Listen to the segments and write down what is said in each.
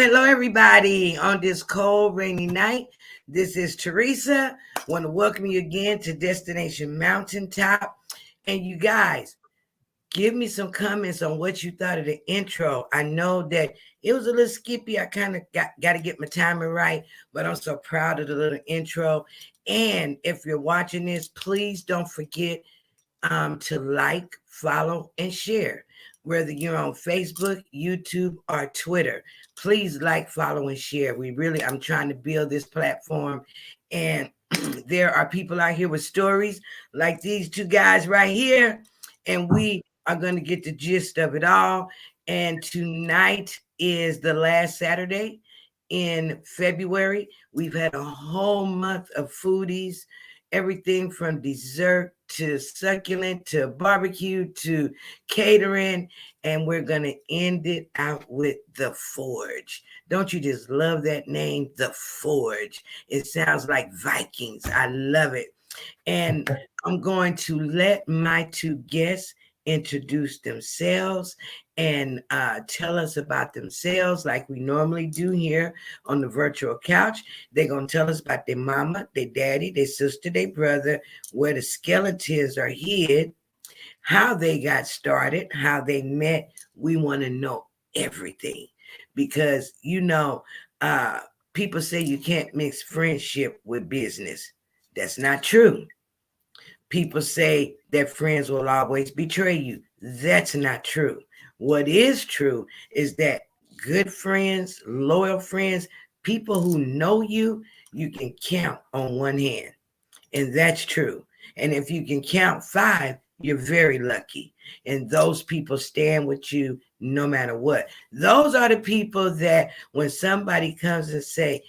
Hello, everybody. On this cold, rainy night, this is Teresa. Want to welcome you again to Destination Mountaintop. And you guys, give me some comments on what you thought of the intro. I know that it was a little skippy. I kind of got to get my timing right, but I'm so proud of the little intro. And if you're watching this, please don't forget to like, follow, and share. Whether you're on Facebook, YouTube, or Twitter, please like, follow, and share. I'm trying to build this platform. And there are people out here with stories like these two guys right here. And we are going to get the gist of it all. And tonight is the last Saturday in February. We've had a whole month of foodies, everything from dessert to succulent to barbecue to catering, and we're going to end it out with The Forge. Don't you just love that name, The Forge? It sounds like Vikings. I love it. And I'm going to let my two guests introduce themselves and tell us about themselves like we normally do here on the virtual couch. They're going to tell us about their mama, their daddy, their sister, their brother, where the skeletons are hid, how they got started, how they met. We want to know everything because, people say you can't mix friendship with business. That's not true. People say that friends will always betray you. That's not true. What is true is that good friends, loyal friends, people who know you, you can count on one hand. And that's true. And if you can count 5, you're very lucky. And those people stand with you no matter what. Those are the people that when somebody comes and say,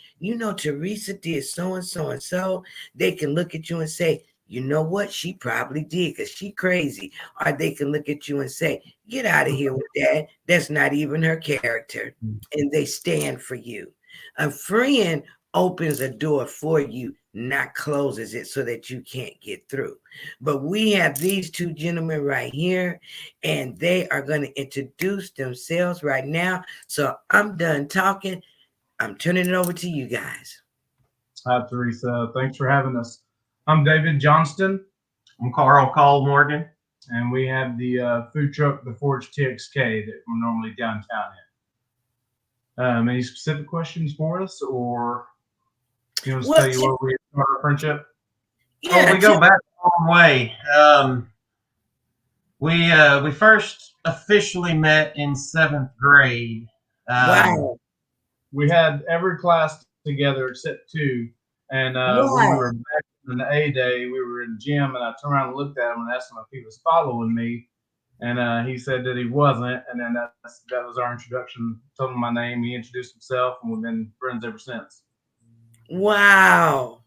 Teresa did so and so and so, they can look at you and say, you know what? She probably did because she crazy. Or they can look at you and say, get out of here with that. That's not even her character. And they stand for you. A friend opens a door for you, not closes it so that you can't get through. But we have these two gentlemen right here, and they are going to introduce themselves right now. So I'm done talking. I'm turning it over to you guys. Hi, Teresa. Thanks for having us. I'm David Johnston. I'm Carl Morgan. And we have the food truck, The Forge TXK, that we're normally downtown in. Any specific questions for us, or you want to tell you where we start our friendship? Yeah, we go back a long way. We first officially met in 7th grade. Wow. We had every class together except 2. And when we were back in the A day, we were in gym, and I turned around and looked at him and asked him if he was following me. And he said that he wasn't. And then that was our introduction. Told him my name. He introduced himself, and we've been friends ever since. Wow.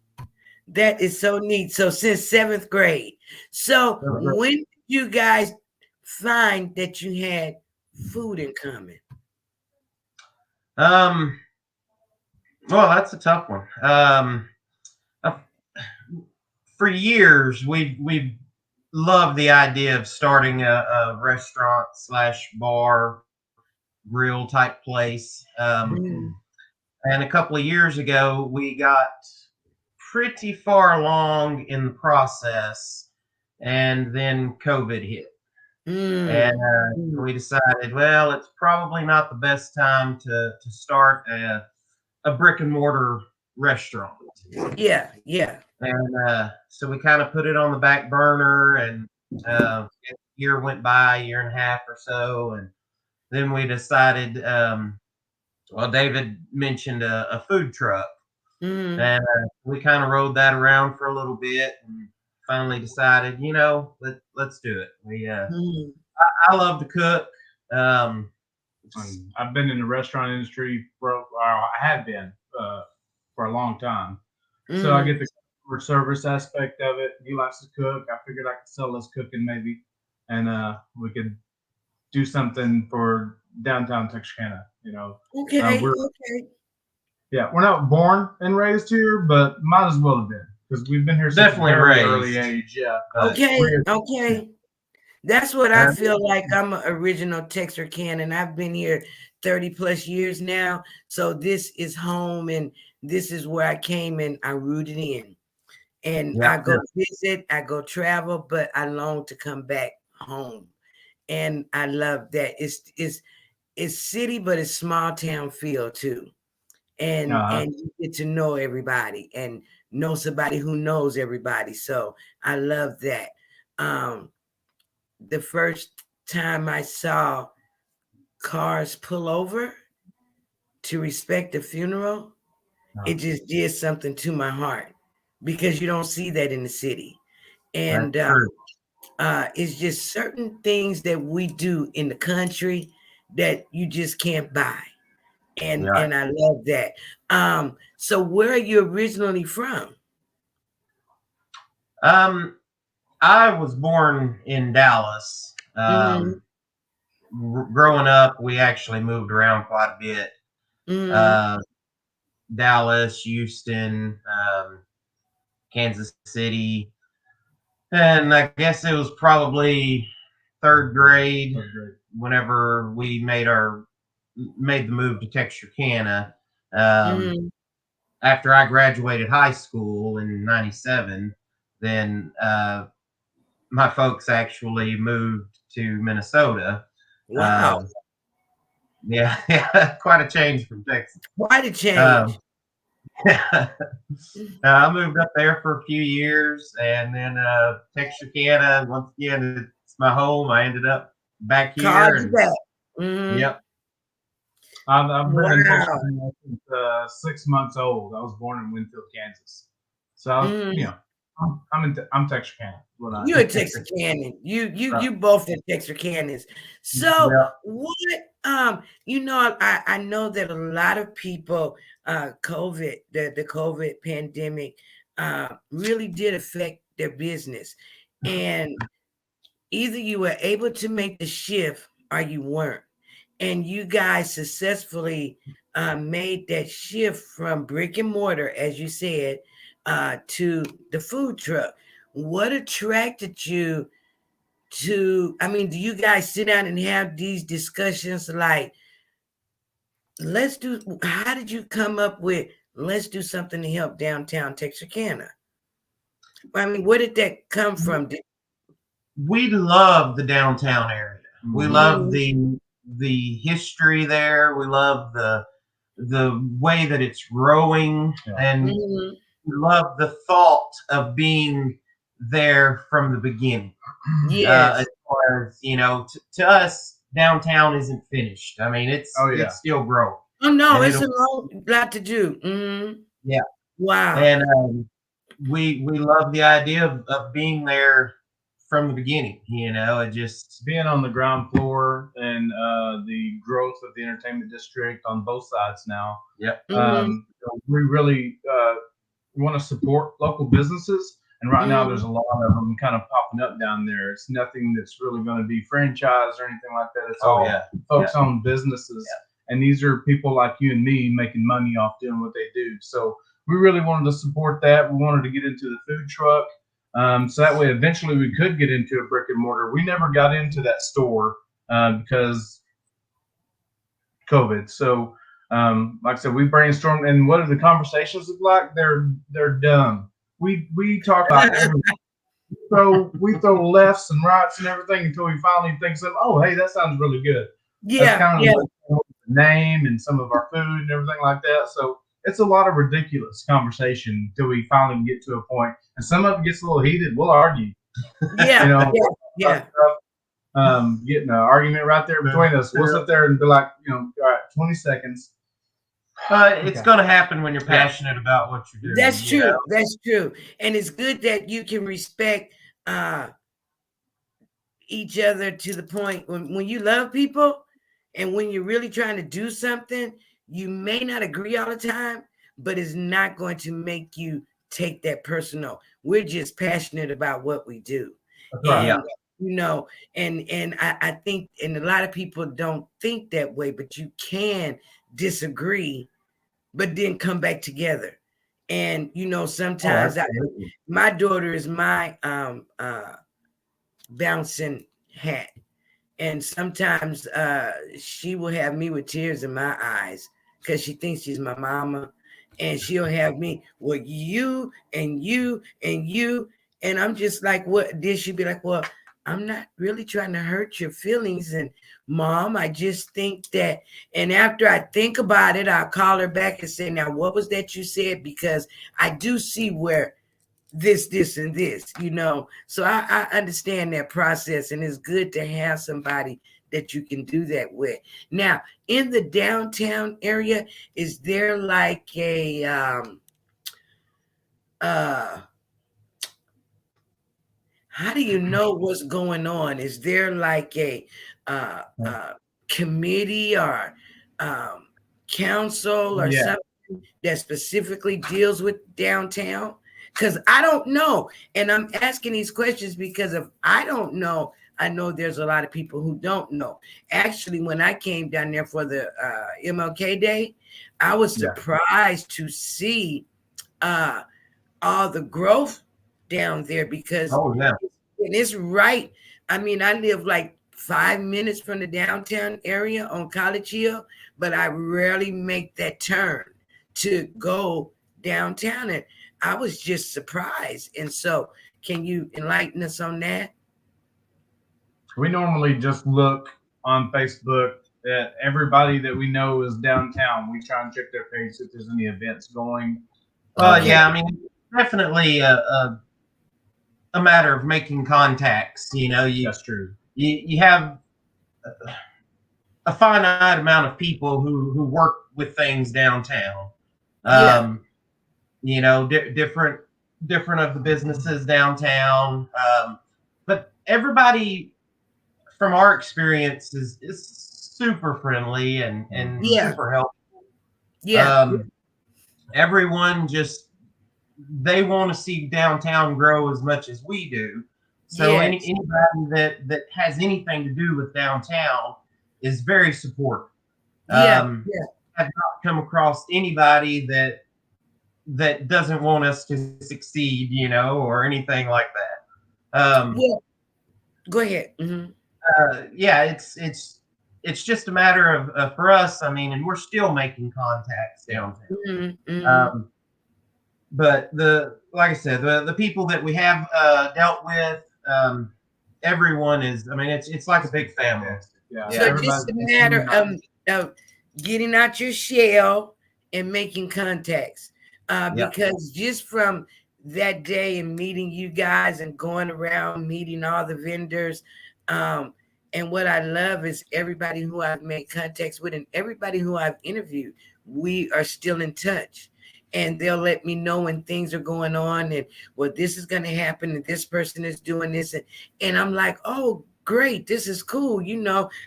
That is so neat. So since 7th grade. So when did you guys find that you had food in common? Well, that's a tough one. For years, we've loved the idea of starting a restaurant / bar grill type place. And a couple of years ago, we got pretty far along in the process, and then COVID hit. And we decided, well, it's probably not the best time to start a brick and mortar restaurant. Yeah. And so we kind of put it on the back burner, and a year went by, 1.5 years or so, and then we decided, David mentioned a food truck, and we kind of rode that around for a little bit, and finally decided, let's do it. I love to cook. I've been in the restaurant industry I have been for a long time. So I get the customer service aspect of it. He likes to cook. I figured I could sell us cooking maybe, and we could do something for downtown Texarkana. Okay. We're not born and raised here, but might as well have been because we've been here since Definitely a very raised. early age. Yeah. Okay. That's what I feel like. I'm an original Texarkana, and I've been here 30 plus years now. So this is home, and this is where I came and I rooted in. And I go visit, I go travel, but I long to come back home. And I love that. It's city, but it's small town feel too. And you get to know everybody and know somebody who knows everybody. So I love that. The first time I saw cars pull over to respect a funeral, it just did something to my heart because you don't see that in the city. And it's just certain things that we do in the country that you just can't buy. And I love that. So where are you originally from? I was born in Dallas. Growing up, we actually moved around quite a bit. Dallas, Houston, Kansas City, and I guess it was probably third grade whenever we made the move to Texarkana. After I graduated high school in '97, then my folks actually moved to Minnesota. Wow. Yeah, quite a change from Texas. Quite a change. I moved up there for a few years, and then Texarkana, once again, it's my home. I ended up back here. Yep. I've been in Texarkana since 6 months old. I was born in Winfield, Kansas. So I'm Texarkana. You're a Texarkana. You both are Texarkanans. So what? I know that a lot of people, COVID, the COVID pandemic, really did affect their business, and either you were able to make the shift or you weren't. And you guys successfully made that shift from brick and mortar, as you said, to the food truck. What attracted you to, do you guys sit down and have these discussions like, how did you come up with, let's do something to help downtown Texarkana? Where did that come from? We love the downtown area. We love the history there. We love the way that it's growing, and we love the thought of being there from the beginning. Yes. As far as to us, downtown isn't finished. It's still growing. Oh no, it's a lot to do. Yeah. Wow. And we love the idea of being there from the beginning. It just being on the ground floor and the growth of the entertainment district on both sides now. Yep. We really want to support local businesses. And right now, there's a lot of them kind of popping up down there. It's nothing that's really going to be franchised or anything like that. It's all folks-owned businesses. Yeah. And these are people like you and me making money off doing what they do. So we really wanted to support that. We wanted to get into the food truck. So that way, eventually, we could get into a brick and mortar. We never got into that store because COVID. So, like I said, we brainstormed. And what do the conversations look like? They're dumb. We talk about everything. So we throw lefts and rights and everything until we finally think, oh, hey, that sounds really good. Yeah. That's kind of like the name and some of our food and everything like that. So it's a lot of ridiculous conversation until we finally get to a point. And some of it gets a little heated. We'll argue. Yeah. Getting an argument right there between us. We'll sit there and be like, all right, 20 seconds. It's going to happen when you're passionate about what you're doing. That's true. That's true. And it's good that you can respect each other to the point when you love people And when you're really trying to do something, you may not agree all the time, but it's not going to make you take that personal. We're just passionate about what we do. Right. And and I think, and a lot of people don't think that way, but you can disagree, but then come back together. And sometimes my daughter is my bouncing hat. And sometimes she will have me with tears in my eyes because she thinks she's my mama. And she'll have me, well, you and you and you. And I'm just like, what? Then she'd be like, well, I'm not really trying to hurt your feelings. And Mom, I just think that. And after I think about it, I'll call her back and say, now, what was that you said? Because I do see where this, and this, So I understand that process, and it's good to have somebody that you can do that with. Now, in the downtown area, is there like a how do you know what's going on? Is there like a committee or council or something that specifically deals with downtown? Because I don't know. And I'm asking these questions because if I don't know, I know there's a lot of people who don't know. Actually, when I came down there for the MLK Day, I was surprised to see all the growth down there because and it's right. I mean, I live like 5 minutes from the downtown area on College Hill, but I rarely make that turn to go downtown. And I was just surprised. And so can you enlighten us on that? We normally just look on Facebook at everybody that we know is downtown. We try and check their page if there's any events going. Yeah, I mean, definitely a matter of making contacts. That's true. You have a finite amount of people who work with things downtown. Different of the businesses downtown. But everybody, from our experience, is super friendly and super helpful. Everyone they want to see downtown grow as much as we do. So anybody that has anything to do with downtown is very supportive. I've not come across anybody that doesn't want us to succeed, or anything like that. Go ahead. Mm-hmm. It's just a matter of for us. I mean, and we're still making contacts downtown. Mm-hmm. But like I said, the people that we have dealt with, everyone is. I mean, it's like a big family. Yeah. So just a matter of getting out your shell and making contacts. Because just from that day and meeting you guys and going around meeting all the vendors, and what I love is everybody who I've made contacts with and everybody who I've interviewed, we are still in touch. And they'll let me know when things are going on and this is going to happen and this person is doing this. And I'm like, oh, great, this is cool.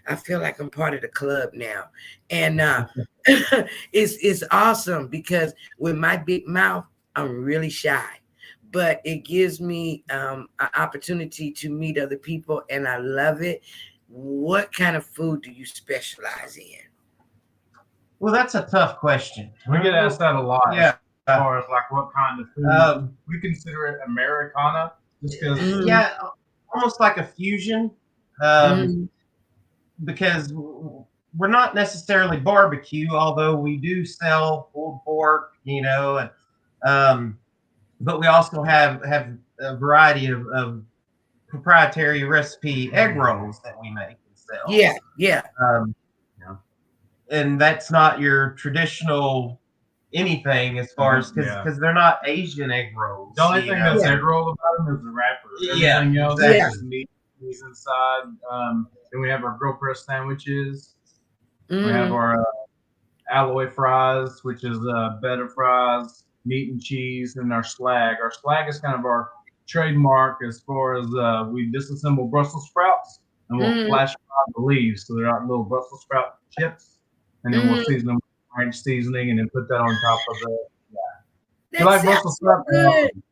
I feel like I'm part of the club now. And it's awesome because with my big mouth, I'm really shy. But it gives me an opportunity to meet other people, and I love it. What kind of food do you specialize in? Well, that's a tough question. We get asked that a lot. Yeah. As far as like what kind of food. We consider it Americana just because. Yeah, almost like a fusion. Because we're not necessarily barbecue, although we do sell pulled pork, but we also have a variety of proprietary recipe egg rolls that we make and sell. And that's not your traditional anything as far as because they're not Asian egg rolls. The only thing that's egg roll about them is the wrapper. Everything else is just meat inside. Then we have our grill press sandwiches. We have our alloy fries, which is bed of fries, meat and cheese, and our slag. Our slag is kind of our trademark as far as we disassemble Brussels sprouts and we'll flash fry the leaves so they're not little Brussels sprout chips, and then we'll season them with ranch seasoning, and then put that on top of the. That like sounds Brussels so sprouts? good.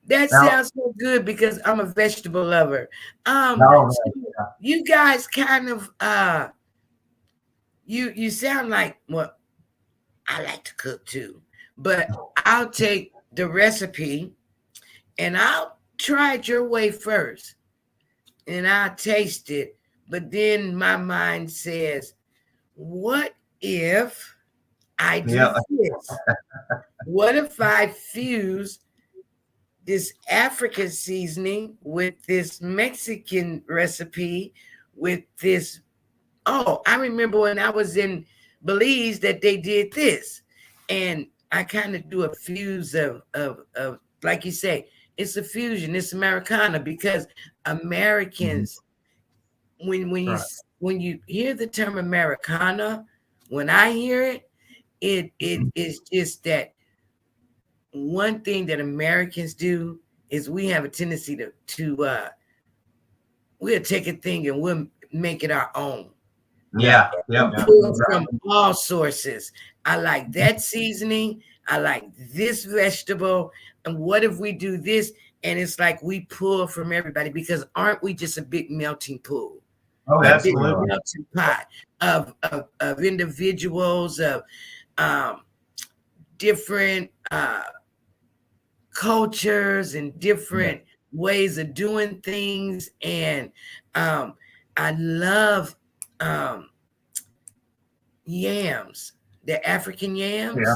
That Now- sounds so good because I'm a vegetable lover. No, So yeah. you guys kind of you sound like, well, I like to cook too, but I'll take the recipe and I'll try it your way first and I'll taste it. But then my mind says, what if I do Yeah. this? What if I fuse this African seasoning with this Mexican recipe with this? Oh, I remember when I was in Belize that they did this. And I kind of do a fuse of like you say, it's a fusion, it's Americana, because Americans, when you hear the term Americana, when I hear it, it is just that one thing that Americans do is we have a tendency to we'll take a thing and we'll make it our own. Yeah. Pull from all sources. I like that seasoning. I like this vegetable. And what if we do this? And it's like we pull from everybody, because aren't we just a big melting pool? Oh, A big absolutely. melting pot of individuals, of different cultures and different ways of doing things. And I love yams, the African yams. Yeah.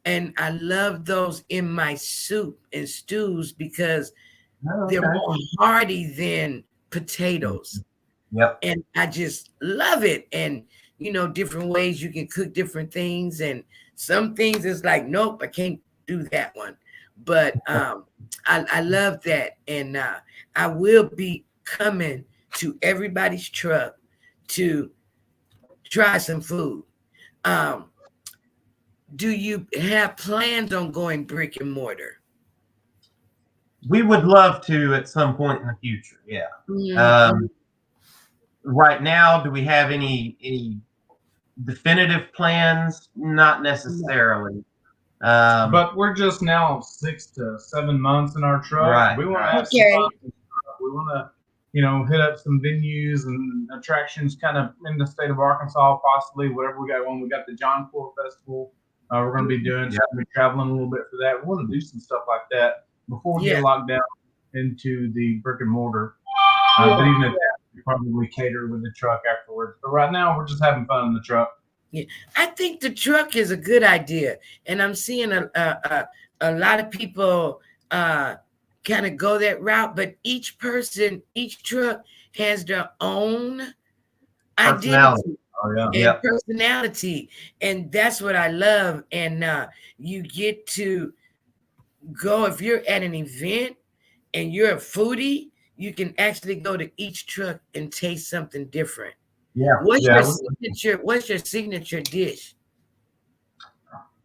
And I love those in my soup and stews because they're more hearty than potatoes. Yep. And I just love it. And, different ways you can cook different things. And some things is like, nope, I can't do that one. But I love that. And I will be coming to everybody's truck to try some food. Do you have plans on going brick and mortar? We would love to at some point in the future. Yeah. Right now, do we have any definitive plans? Not necessarily. But we're just now 6 to 7 months in our truck. Right, We want to right. have some fun. We want to, hit up some venues and attractions kind of in the state of Arkansas, possibly, whatever we got going. We got the John Ford Festival we're going to be doing. So we'll be traveling a little bit for that. We want to do some stuff like that before we get locked down into the brick and mortar. But even at that, we probably cater with the truck afterwards. But right now, we're just having fun in the truck. Yeah, I think the truck is a good idea, and I'm seeing a lot of people kind of go that route. But each truck has their own identity and personality, and that's what I love. And you get to go, if you're at an event and you're a foodie, you can actually go to each truck and taste something different. Yeah. What's your signature dish?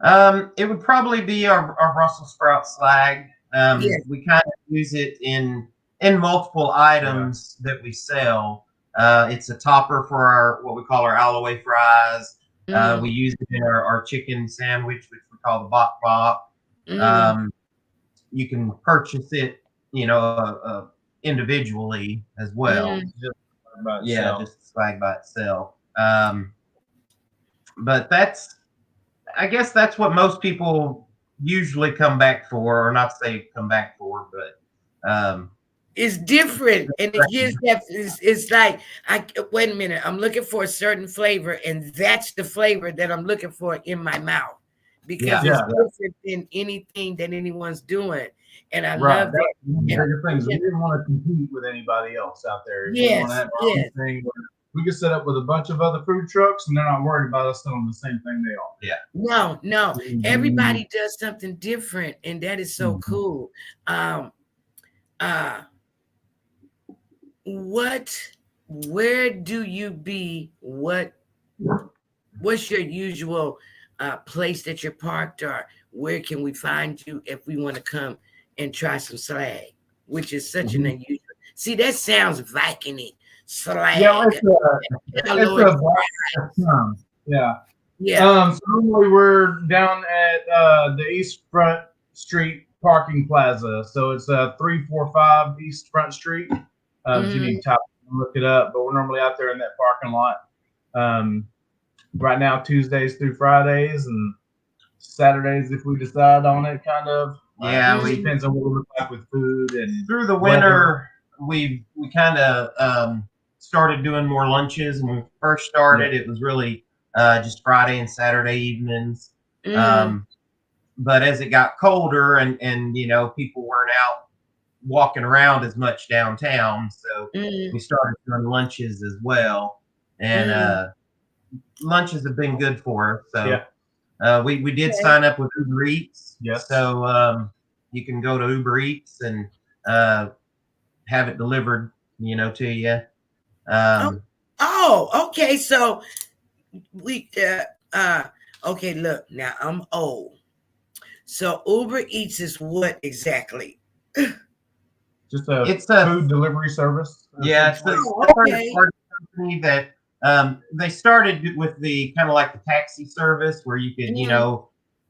It would probably be our Brussels sprout slag. We kind of use it in multiple items that we sell. It's a topper for our what we call our Alloway fries. We use it in our chicken sandwich, which we call the bok bok. You can purchase it, individually as well. Just slag by itself. But I guess that's what most people usually come back for, or not say come back for, but it's different, and it gives that. It's like, wait a minute, I'm looking for a certain flavor, and that's the flavor that I'm looking for in my mouth, because it's different than anything that anyone's doing. And I love that. Bigger things. We didn't want to compete with anybody else out there. We want to have our own thing where we can set up with a bunch of other food trucks, and they're not worried about us selling the same thing they are. Yeah. No. Everybody does something different, and that is so cool. Where do you be? What's your usual place that you're parked, or where can we find you if we want to come and try some slag, which is such an unusual? See, that sounds Viking-y. Slag. Yeah, it's a black term. Yeah. Yeah. So normally we're down at the East Front Street parking plaza. So it's 345 East Front Street. If you need to type, look it up. But we're normally out there in that parking lot. Right now, Tuesdays through Fridays and Saturdays if we decide on it, kind of. Yeah, it depends on what we look like with food and through the winter. We kind of started doing more lunches. When we first started, it was really just Friday and Saturday evenings. But as it got colder and people weren't out walking around as much downtown, so we started doing lunches as well. And lunches have been good for us. So we did sign up with Uber Eats. Yes. So you can go to Uber Eats and have it delivered, to you. Okay. So we okay, look, now I'm old. So Uber Eats is what exactly? Just it's a food delivery service. Yeah, it's a third-party company that they started with the kind of like the taxi service where you could,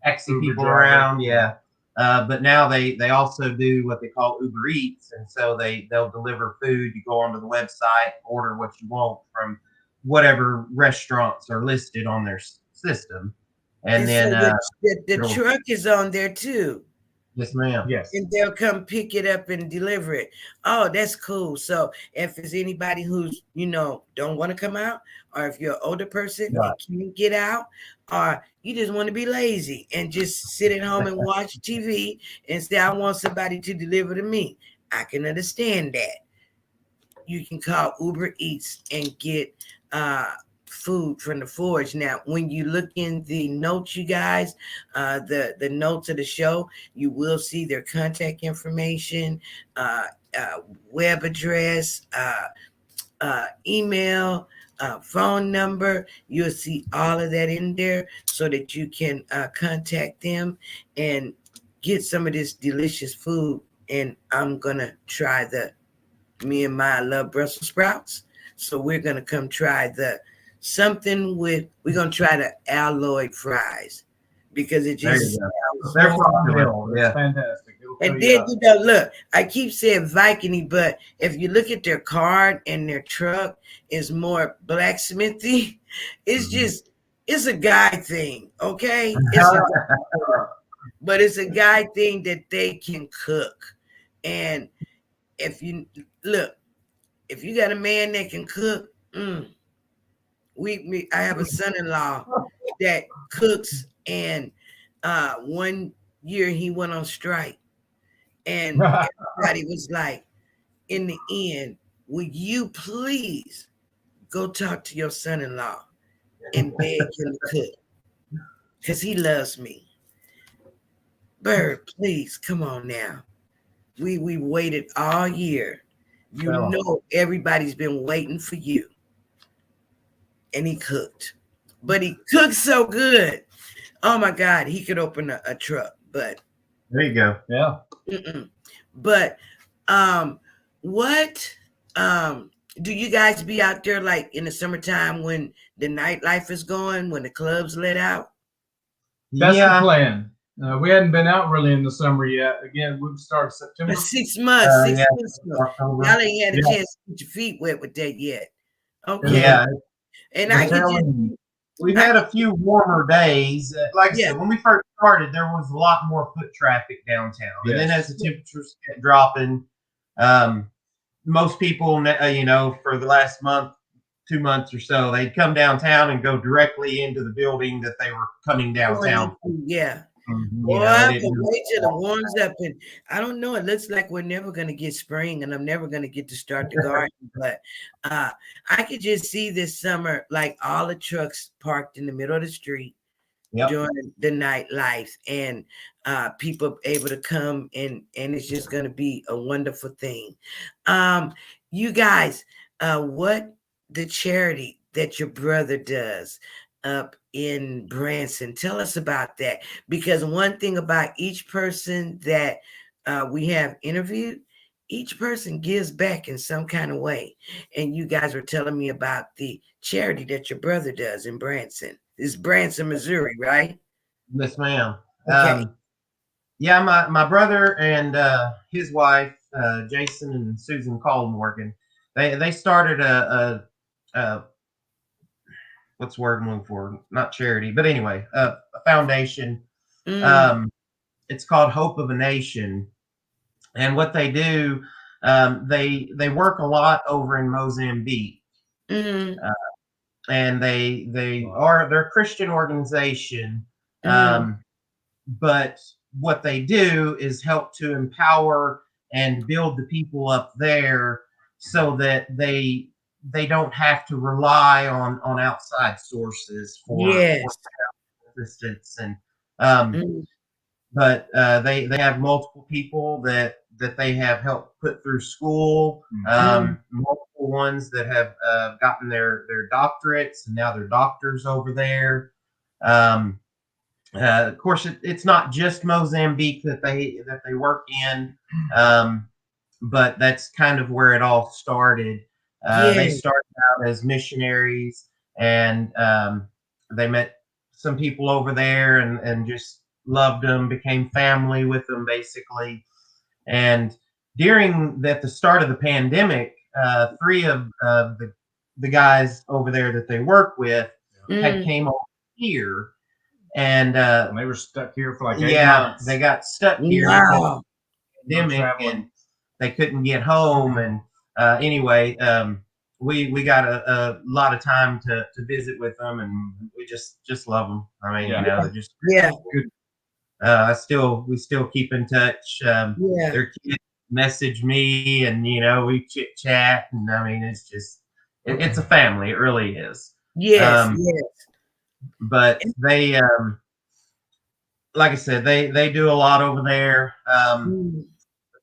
taxi Uber people driver. around. Yeah. But now they also do what they call Uber Eats, and so they'll deliver food. You go onto the website, order what you want from whatever restaurants are listed on their system, and then so the truck is on there too. Yes, ma'am. Yes. And they'll come pick it up and deliver it. Oh, that's cool. So if there's anybody who's, don't want to come out, or if you're an older person and can't get out, or you just want to be lazy and just sit at home and watch TV and say, I want somebody to deliver to me, I can understand that. You can call Uber Eats and get food from the forge. Now, when you look in the notes, you guys, the notes of the show, you will see their contact information, web address, email, phone number. You'll see all of that in there so that you can contact them and get some of this delicious food. And I'm gonna try me and Maya love Brussels sprouts, so we're gonna come try we're gonna try the alloy fries because it just sounds they're phenomenal. It's fantastic. And then look, I keep saying Viking, but if you look at their card and their truck is more blacksmithy, it's just it's a guy thing, okay? But it's a guy thing that they can cook. And if you got a man that can cook, I have a son-in-law that cooks, and one year he went on strike, and everybody was like, in the end, would you please go talk to your son-in-law and beg him to cook? Because he loves me. Bird, please, come on now. We waited all year. You know everybody's been waiting for you. And he cooked. But he cooked so good. Oh my God, he could open a truck. But there you go. Yeah. But what do you guys be out there like in the summertime when the nightlife is going, when the clubs let out? That's the plan. We hadn't been out really in the summer yet. Again, we've started September. 6 months. 6 months ago. Y'all ain't had a chance to get your feet wet with that yet. Okay. Yeah. And I can we've had a few warmer days. Like I said, when we first started, there was a lot more foot traffic downtown. Yes. And then as the temperatures kept dropping, most people, for the last month, 2 months or so, they'd come downtown and go directly into the building that they were coming downtown. Yeah. Wait till it warms up, and I don't know. It looks like we're never going to get spring, and I'm never going to get to start the garden. But I could just see this summer, like all the trucks parked in the middle of the street during the nightlife, and people able to come, and it's just going to be a wonderful thing. You guys, what the charity that your brother does up in Branson, tell us about that, because one thing about each person that we have interviewed each person gives back in some kind of way. And you guys were telling me about the charity that your brother does in Branson. It's Branson, Missouri, right? Yes, ma'am. Okay. Yeah, my brother and his wife, Jason and Susan Cole Morgan, they started a what's the word I'm looking for? Not charity, but anyway, a foundation. Mm, It's called Hope of a Nation, and what they do, they work a lot over in Mozambique, mm, uh, and they're a Christian organization, mm. but what they do is help to empower and build the people up there so that they don't have to rely on outside sources for Yes. assistance. And um, Mm, but they have multiple people that they have helped put through school, mm. multiple ones that have gotten their doctorates, and now they're doctors over there. um, of course, it's not just Mozambique that they work in, um, but that's kind of where it all started. They Yeah. started out as missionaries, and they met some people over there, and just loved them, became family with them, basically. And during at the start of the pandemic, three of the guys over there that they work with had Mm. came over here, and they were stuck here for like 8 yeah, months. they got stuck here because of Wow. the pandemic, and they couldn't get home. And anyway, we got a lot of time to visit with them, and we just love them. I mean, they're just Yeah. good. We still keep in touch. Yeah. Their kids message me, and we chit chat, and I mean, it's just it's a family. It really is. Yes. Um, Yes. but they, like I said, they do a lot over there. Mm.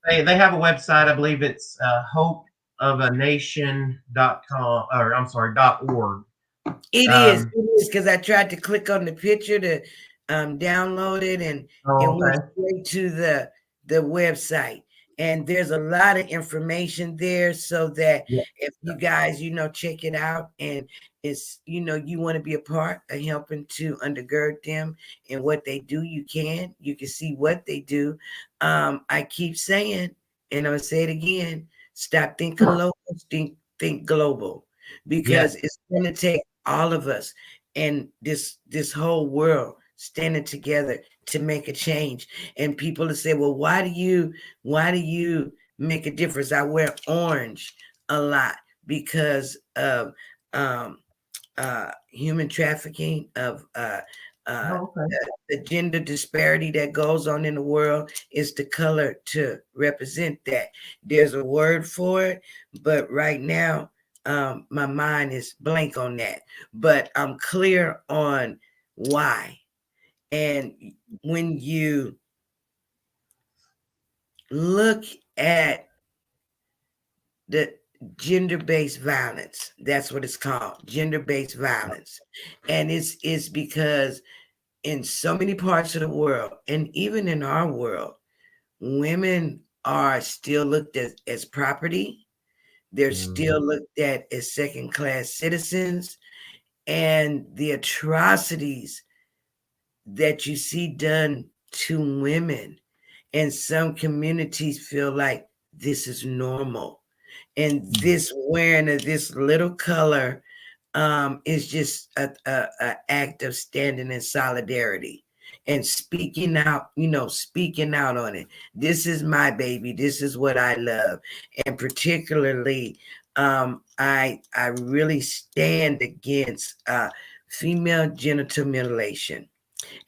They have a website. I believe it's hopeofanation.com, or I'm sorry, .org. It is because I tried to click on the picture to download it, and it went Okay. straight to the website. And there's a lot of information there, so that Yeah. if you guys, check it out, and it's, you want to be a part of helping to undergird them and what they do, you can see what they do. I keep saying, and I'm gonna say it again: stop thinking local, think global, because it's going to take all of us and this whole world standing together to make a change. And people will say, well, why do you make a difference? I wear orange a lot because of human trafficking, of the gender disparity that goes on in the world. Is the color to represent that. There's a word for it, but right now my mind is blank on that. But I'm clear on why. And when you look at the gender-based violence, that's what it's called, gender-based violence. And it's because in so many parts of the world, and even in our world, women are still looked at as property. They're still looked at as second-class citizens. And the atrocities that you see done to women in some communities feel like this is normal. And this wearing of this little color is just a act of standing in solidarity and speaking out, speaking out on it. This is my baby. This is what I love. And particularly, I really stand against female genital mutilation.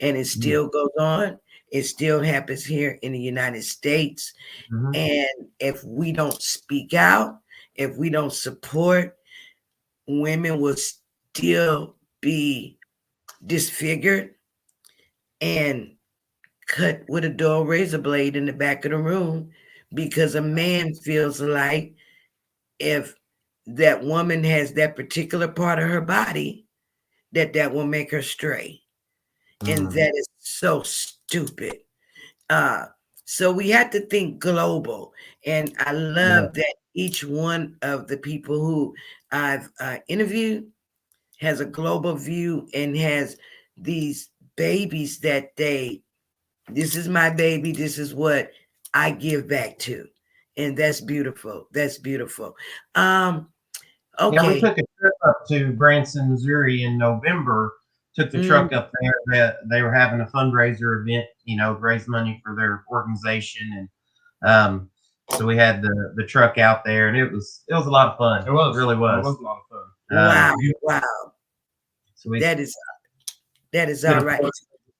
And it still goes on. It still happens here in the United States. And if we don't speak out, if we don't support, women will still be disfigured and cut with a dull razor blade in the back of the room, because a man feels like if that woman has that particular part of her body, that will make her stray. And that is so stupid. So we have to think global. And I love that each one of the people who I've interviewed has a global view and has these babies that this is my baby, this is what I give back to. And that's beautiful. That's beautiful. Yeah, we Okay. took a trip up to Branson, Missouri in November. Took the truck up there. They were having a fundraiser event, to raise money for their organization, and so we had the truck out there, and it was a lot of fun. It was. It really was. It was a lot of fun. Wow. So we that is did all a right.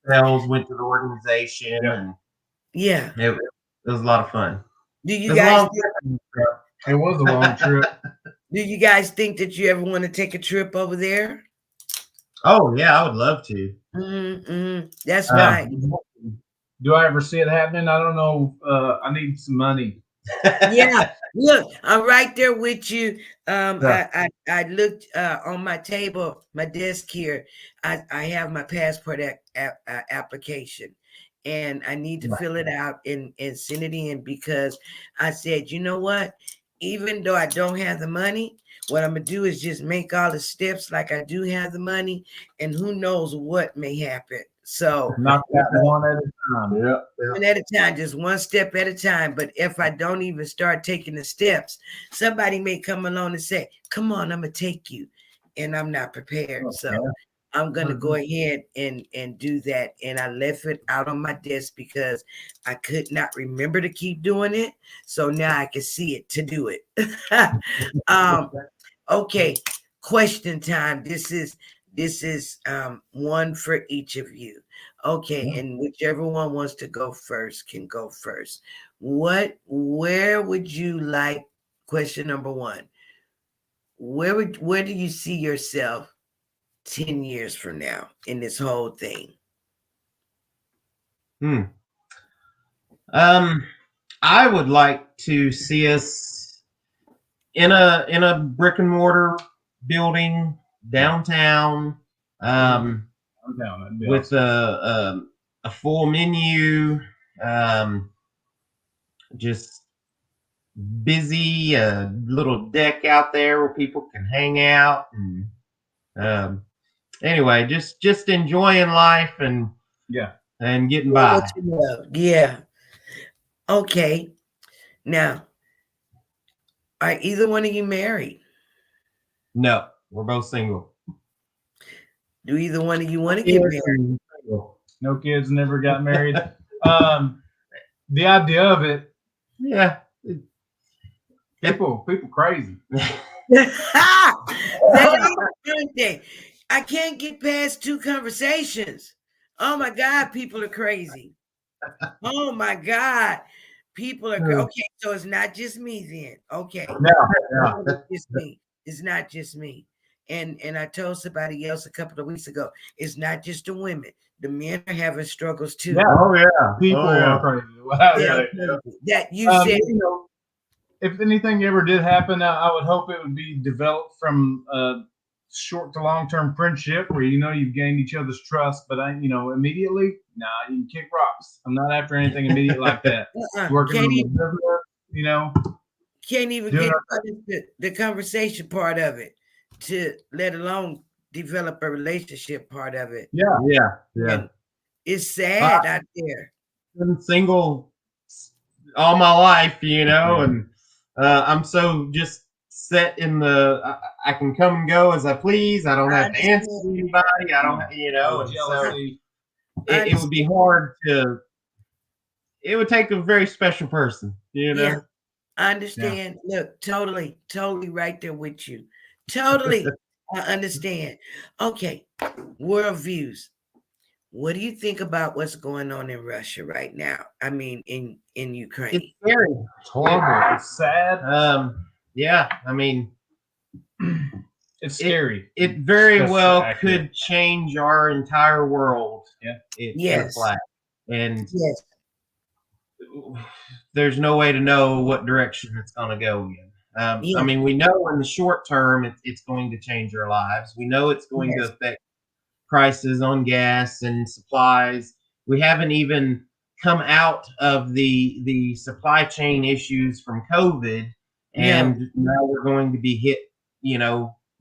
sales, went to the organization, and Yeah. it was a lot of fun. Do you It was a guys long trip. It was a long trip. do you guys think that you ever want to take a trip over there? Oh yeah, I would love to. That's right. Do I ever see it happening? I don't know. I need some money. Yeah, look, I'm right there with you. Yeah. I looked on my table, my desk here. I have my passport application, and I need to fill it out and send it in because I said, you know what? Even though I don't have the money, what I'm gonna do is just make all the steps like I do have the money, and who knows what may happen. So Knock that one at a time. Yep. one at a time, just one step at a time. But if I don't even start taking the steps, somebody may come along and say, come on, I'm gonna take you. And I'm not prepared. So I'm gonna go ahead and do that. And I left it out on my desk because I could not remember to keep doing it. So now I can see it to do it. Okay, question time. This is one for each of you. Okay, and whichever one wants to go first can go first. Where would you like, question number one, where do you see yourself 10 years from now in this whole thing? I would like to see us in a brick and mortar building downtown, with a full menu, just busy, a little deck out there where people can hang out, and anyway, just enjoying life and getting by. Yeah. Okay. Now, are either one of you married? No, we're both single. Do either one of you want to get married? No kids, never got married. The idea of it, people crazy. I can't get past two conversations. Oh my God, people are crazy. Oh my God, people are crazy. Okay, so it's not just me then. Okay, it's just me. It's not just me. And I told somebody else a couple of weeks ago, it's not just the women. The men are having struggles too. Yeah. Oh yeah, people are crazy. That you said. If anything ever did happen, I would hope it would be developed from short to long-term friendship where you've gained each other's trust, but immediately, nah, you can kick rocks. I'm not after anything immediate like that. Working on the business, can't even get the conversation part of it, to let alone develop a relationship part of it. Yeah. And it's sad out there. Been single all my life, and I'm so just set in I can come and go as I please. I don't have to answer to anybody. I don't, and so it would be hard to. It would take a very special person, Yeah, I understand. Yeah. Look, totally right there with you. Totally, I understand. Okay, worldviews. What do you think about what's going on in Russia right now? I mean, in Ukraine. It's scary. It's horrible. It's sad. Yeah, I mean, it's scary. It very well could change our entire world. Yes. And there's no way to know what direction it's going to go in. I mean, we know in the short term it's going to change our lives. We know it's going to affect prices on gas and supplies. We haven't even come out of the supply chain issues from COVID, and now we're going to be hit,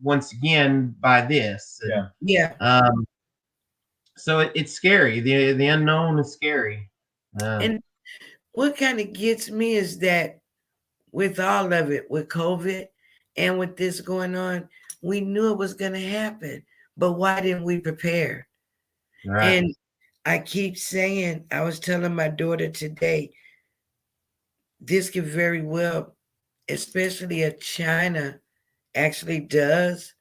once again by this. So it's scary. The unknown is scary. And what kind of gets me is that with all of it, with COVID and with this going on, we knew it was going to happen, but why didn't we prepare? Right. And I keep saying, I was telling my daughter today, this could very well, especially if China actually does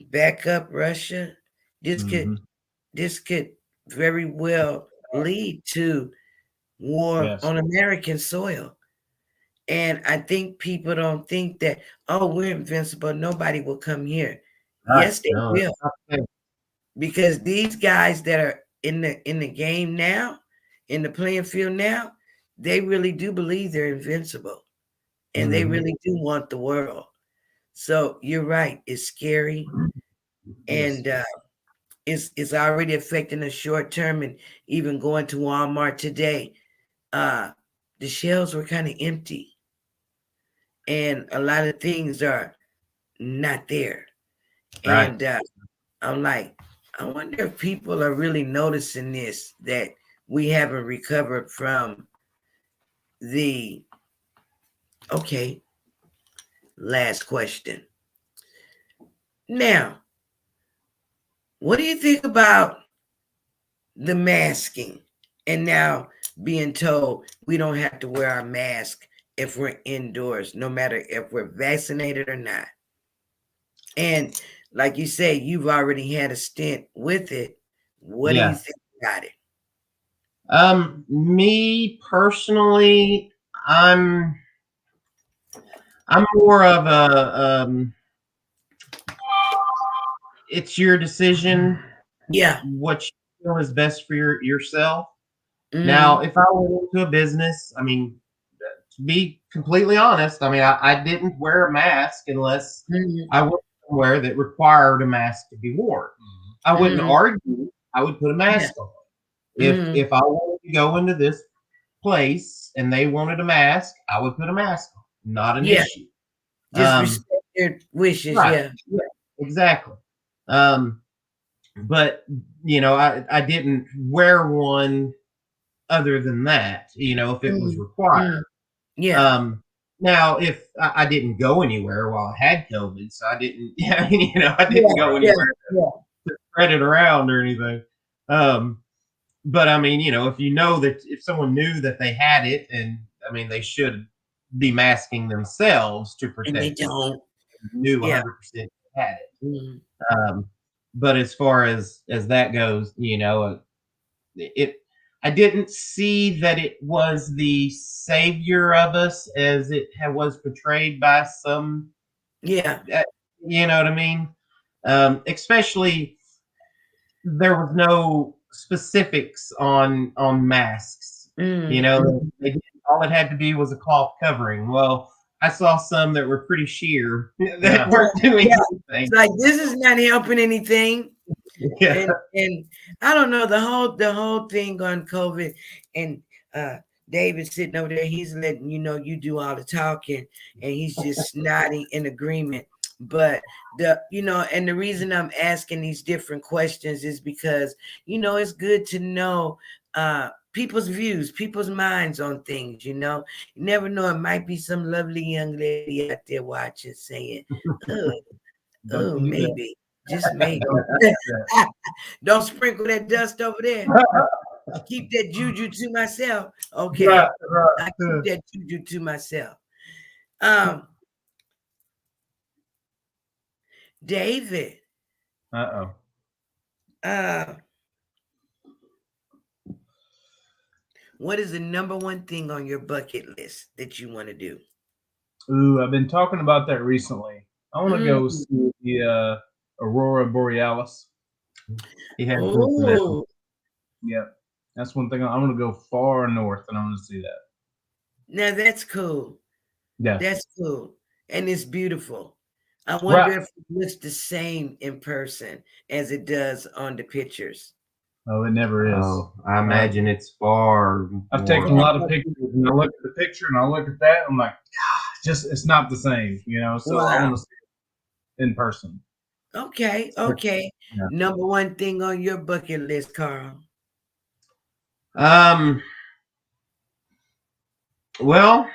back up Russia, this could very well lead to war on American soil. And I think people don't think that, oh, we're invincible, nobody will come here. Right. Yes, they will. Because these guys that are in the game now, in the playing field now, they really do believe they're invincible. And they really do want the world. So you're right. It's scary. And it's already affecting the short term. And even going to Walmart today, the shelves were kind of empty. And a lot of things are not there. Right. And I'm like, I wonder if people are really noticing this, that we haven't recovered from the, okay, last question. Now, what do you think about the masking and now being told we don't have to wear our mask if we're indoors, no matter if we're vaccinated or not? And like you say, you've already had a stint with it. What do you think about it? Me personally, I'm more of a it's your decision. What you feel is best for yourself. Now, if I went into a business, I mean, to be completely honest, I mean, I didn't wear a mask unless I went somewhere that required a mask to be worn. I wouldn't argue. I would put a mask on. If I wanted to go into this place and they wanted a mask, I would put a mask on. Not an issue. Just respect their wishes. Right. Yeah, exactly. But I didn't wear one other than that, if it was required. Now, if I didn't go anywhere while I had COVID, so I didn't, I didn't go anywhere to spread it around or anything. But I mean, if someone knew that they had it, and I mean, they should be masking themselves to protect. And they don't. Knew 100% had it. But as far as that goes, I didn't see that it was the savior of us as it was portrayed by some. You know what I mean? Especially there was no specifics on masks. All it had to be was a cloth covering. Well, I saw some that were pretty sheer that weren't doing anything. It's like, this is not helping anything. And I don't know, the whole thing on COVID, and David sitting over there, he's letting you do all the talking, and he's just nodding in agreement. But and the reason I'm asking these different questions is because it's good to know people's views, people's minds on things. You never know, it might be some lovely young lady out there watching saying, oh, maybe, just maybe. Don't sprinkle that dust over there. I keep that juju to myself. Okay. I keep that juju to myself. David. What is the number one thing on your bucket list that you want to do? Ooh, I've been talking about that recently. I want to go see the Aurora Borealis. Yeah, that's one thing. I'm going to go far north, and I'm going to see that. Now that's cool. Yeah, that's cool, and it's beautiful. I wonder if it looks the same in person as it does on the pictures. Oh, it never is. Oh, I imagine it's far. I've taken a lot of pictures, and I look at the picture, and I look at that, I'm like, it's not the same, So I want to see it in person. Okay. Yeah. Number one thing on your bucket list, Carl. Well,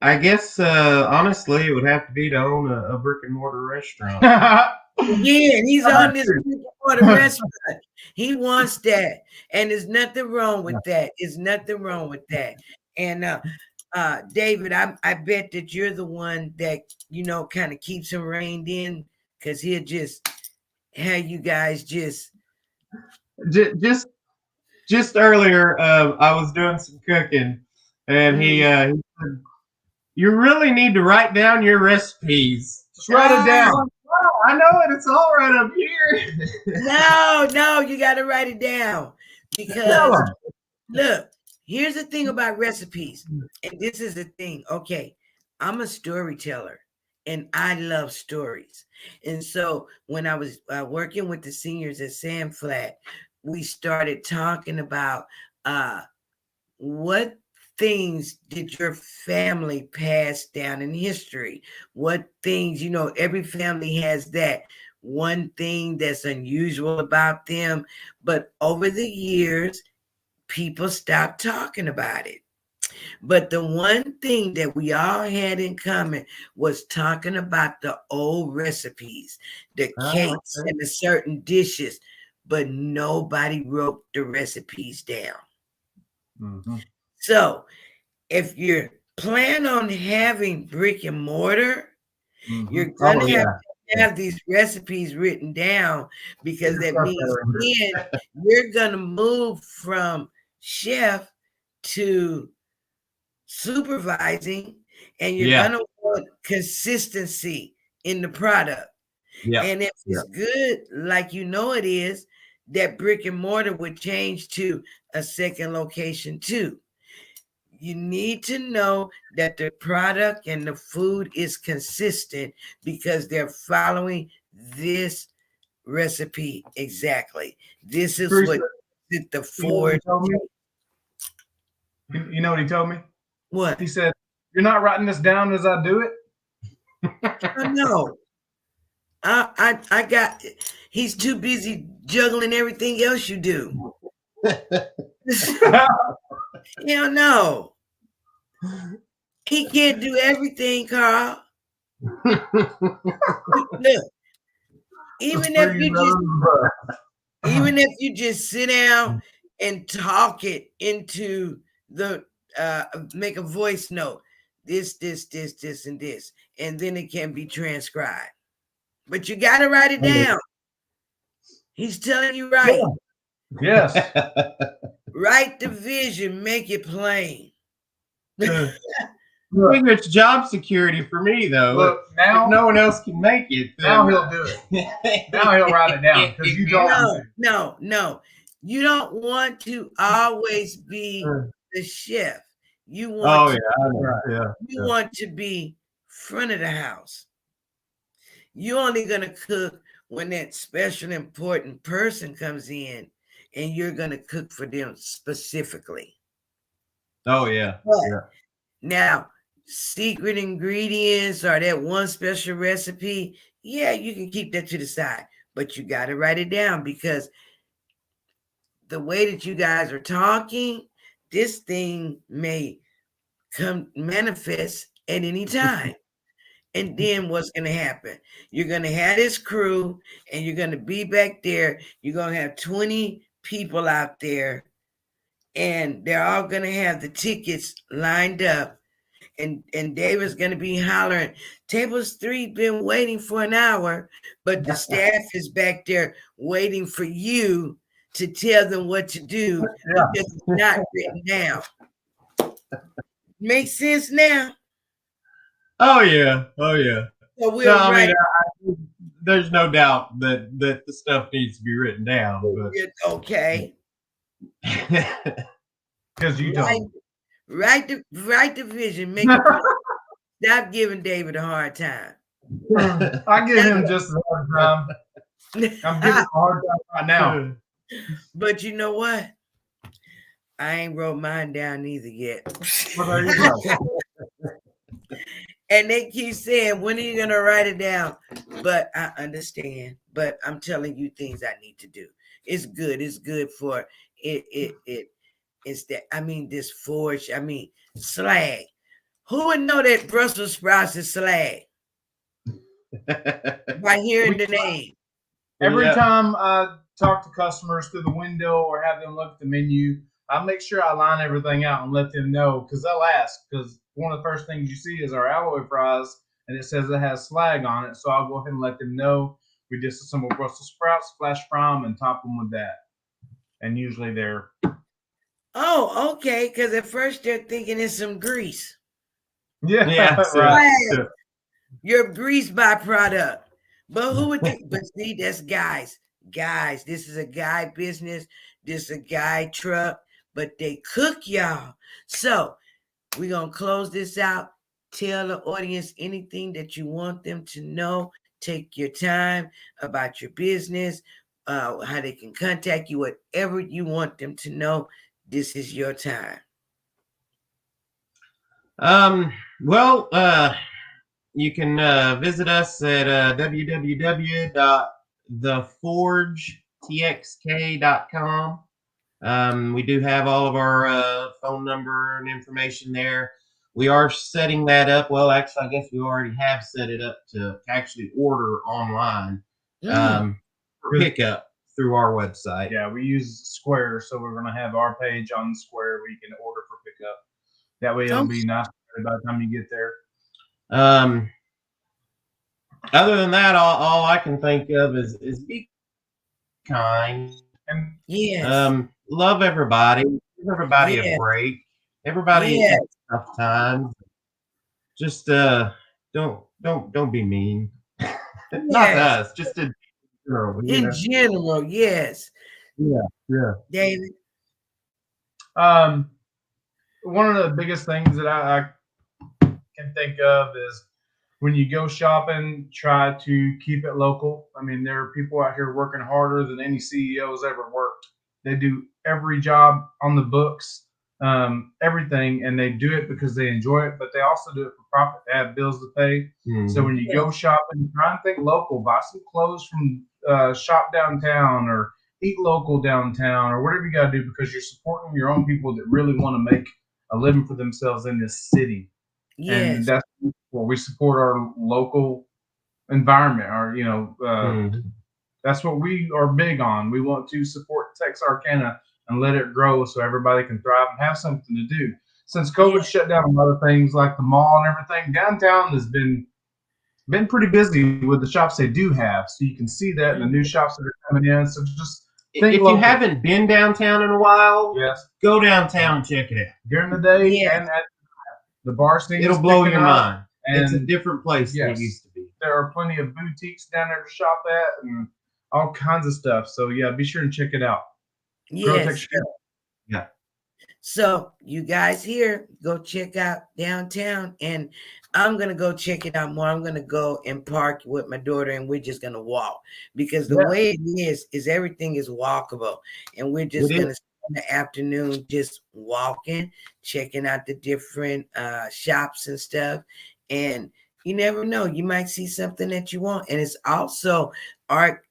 I guess honestly, it would have to be to own a brick and mortar restaurant. Yeah, he's on this brick and mortar restaurant. He wants that, and there's nothing wrong with that. There's nothing wrong with that. And David, I bet that you're the one that kind of keeps him reined in, because he'll just have you guys just earlier, I was doing some cooking, and he said, "You really need to write down your recipes. Just write it down." Oh, I know it. It's all right up here. No, you got to write it down, because look, here's the thing about recipes, and this is the thing. Okay, I'm a storyteller, and I love stories. And so when I was working with the seniors at Sand Flat, we started talking about what things did your family pass down in history? What things, every family has that one thing that's unusual about them. But over the years, people stopped talking about it. But the one thing that we all had in common was talking about the old recipes, the cakes and the certain dishes, but nobody wrote the recipes down. Mm-hmm. So if you're planning on having brick and mortar, you're going to have these recipes written down, because that means then you're going to move from chef to supervising, and you're going to want consistency in the product. And if it's good, like it is, that brick and mortar would change to a second location too. You need to know that the product and the food is consistent, because they're following this recipe exactly. This is what the Ford. You know what he told me? What? He said, "You're not writing this down as I do it." No. I got. He's too busy juggling everything else you do. Hell no. He can't do everything, Carl. Look, even if you just sit down and talk it into the make a voice note, this, and this, and then it can be transcribed. But you got to write it down. He's telling you right. Yes. Write the vision, make it plain. I think it's job security for me, though. Look, now, if no one else can make it, now he'll do it. Now he'll write it down, because you don't. No. You don't want to always be the chef. You want want to be front of the house. You're only going to cook when that special important person comes in, and you're going to cook for them specifically. Oh, yeah. Now, secret ingredients or that one special recipe, you can keep that to the side, but you got to write it down, because the way that you guys are talking, this thing may come manifest at any time. And then what's going to happen? You're going to have this crew, and you're going to be back there. You're going to have 20 people out there, and they're all going to have the tickets lined up. And David's going to be hollering, "Tables 3 been waiting for an hour," but the staff is back there waiting for you to tell them what to do, because it's not written down. Makes sense now? Oh, yeah. So there's no doubt that the stuff needs to be written down. But. Okay. Because you don't. Write the vision. Make it. Stop giving David a hard time. I give him just a hard time. I'm giving him a hard time right now. But you know what? I ain't wrote mine down either yet. Well, there you go. And they keep saying, when are you going to write it down? But I understand. But I'm telling you things I need to do. It's good. It's good for it's that, I mean, this forge, I mean, slag. Who would know that Brussels sprouts is slag? By hearing the name. Every time I talk to customers through the window or have them look at the menu, I make sure I line everything out and let them know, because they'll ask. Because one of the first things you see is our alloy fries, and it says it has slag on it. So I'll go ahead and let them know we disassemble Brussels sprouts, flash fry them, and top them with that. And usually they're... Oh, okay. Because at first they're thinking it's some grease. Yeah, right. Your grease byproduct. But who would think? But see, that's guys. Guys, this is a guy business. This is a guy truck. But they cook, y'all. So we're going to close this out. Tell the audience anything that you want them to know. Take your time about your business, how they can contact you, whatever you want them to know. This is your time. Well, you can visit us at www.theforgetxk.com. We do have all of our phone number and information there. We are setting that up. Well, actually, I guess we already have set it up to actually order online for pickup through our website. Yeah, we use Square, so we're going to have our page on Square where you can order for pickup. That way it'll be nice by the time you get there. Other than that, all I can think of is be kind. And love everybody. Give everybody a break. Everybody has tough times. Just don't be mean. Not to us, just in general. In general, yes. Yeah. David. One of the biggest things that I can think of is when you go shopping, try to keep it local. I mean, there are people out here working harder than any CEO's ever worked. They do every job on the books, everything, and they do it because they enjoy it, but they also do it for profit. They have bills to pay. Mm-hmm. So when you go shopping, try and think local. Buy some clothes from shop downtown, or eat local downtown, or whatever you got to do, because you're supporting your own people that really want to make a living for themselves in this city. Yes. And that's what we support, our local environment. That's what we are big on. We want to support Texarkana and let it grow so everybody can thrive and have something to do. Since COVID shut down a lot of things like the mall and everything, downtown has been pretty busy with the shops they do have. So you can see that in the new shops that are coming in. So just think if local. You haven't been downtown in a while, go downtown and check it out. During the day and at the bar scene. It'll blow your mind. And it's a different place than it used to be. There are plenty of boutiques down there to shop at and all kinds of stuff. So be sure and check it out. Yes. Yeah. So you guys here, go check out downtown, and I'm gonna go check it out more. I'm gonna go and park with my daughter, and we're just gonna walk, because the way it is everything is walkable, and we're just gonna spend the afternoon just walking, checking out the different shops and stuff. And you never know, you might see something that you want. And it's also art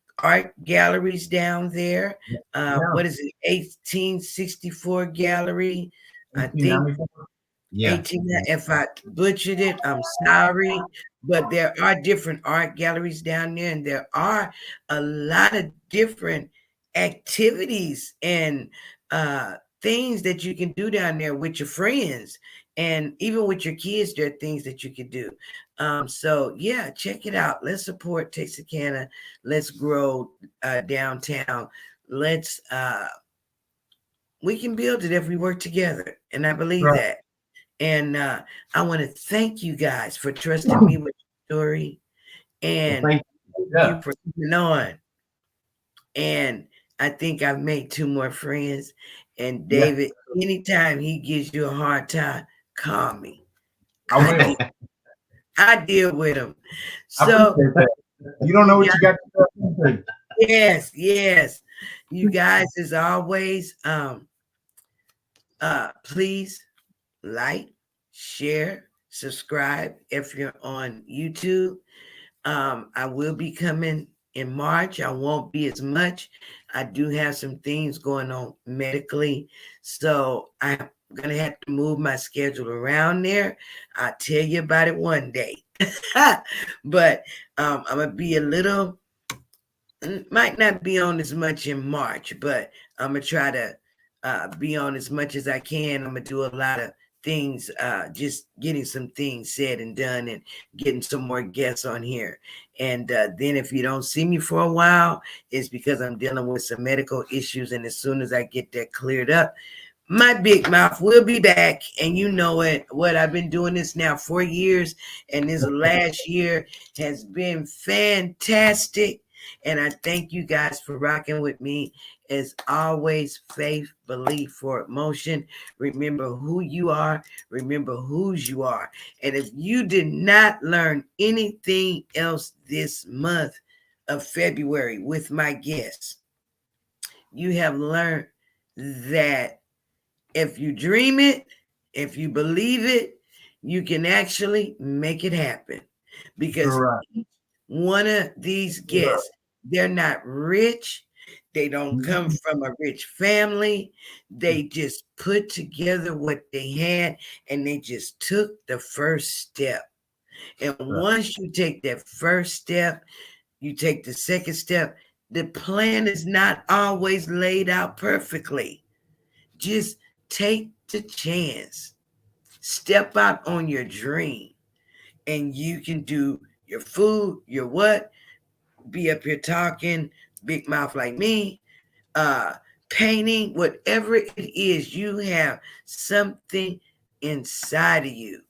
galleries down there. What is it? 1864 gallery. I think. If I butchered it, I'm sorry. But there are different art galleries down there, and there are a lot of different activities and things that you can do down there with your friends, and even with your kids. There are things that you can do. So check it out. Let's support Texarkana. Let's grow downtown. Let's we can build it if we work together, and I believe that. And I want to thank you guys for trusting me with your story, and thank you for coming on. And I think I've made 2 more friends. And David, anytime he gives you a hard time, call me. I deal with him. So you don't know what you got to do. Yes. You guys, as always, please like, share, subscribe if you're on YouTube. I will be coming in March. I won't be as much. I do have some things going on medically, so I'm gonna have to move my schedule around there. I'll tell you about it one day. But I'm gonna be a little, might not be on as much in March, but I'm gonna try to be on as much as I can. I'm gonna do a lot of things, just getting some things said and done, and getting some more guests on here. And then if you don't see me for a while, it's because I'm dealing with some medical issues. And as soon as I get that cleared up, my big mouth will be back. And you know it. What, I've been doing this now 4 years, and this last year has been fantastic. And I thank you guys for rocking with me. As always, faith, belief, forward motion. Remember who you are. Remember whose you are. And if you did not learn anything else this month of February with my guests, you have learned that if you dream it, if you believe it, you can actually make it happen. Because one of these guests, they're not rich. They don't come from a rich family. They just put together what they had, and they just took the first step. And once you take that first step, you take the second step. The plan is not always laid out perfectly. Just take the chance. Step out on your dream, and you can do your food, your what, be up here talking, big mouth like me, painting, whatever it is, you have something inside of you.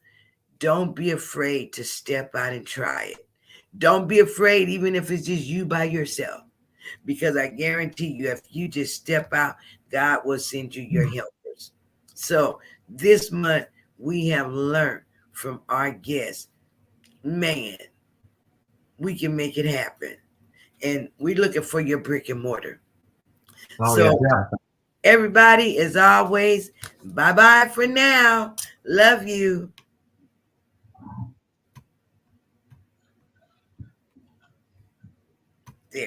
Don't be afraid to step out and try it. Don't be afraid, even if it's just you by yourself, because I guarantee you, if you just step out, God will send you your helpers. So this month, we have learned from our guests, man, we can make it happen. And we're looking for your brick and mortar. Everybody, as always, bye-bye for now. Love you.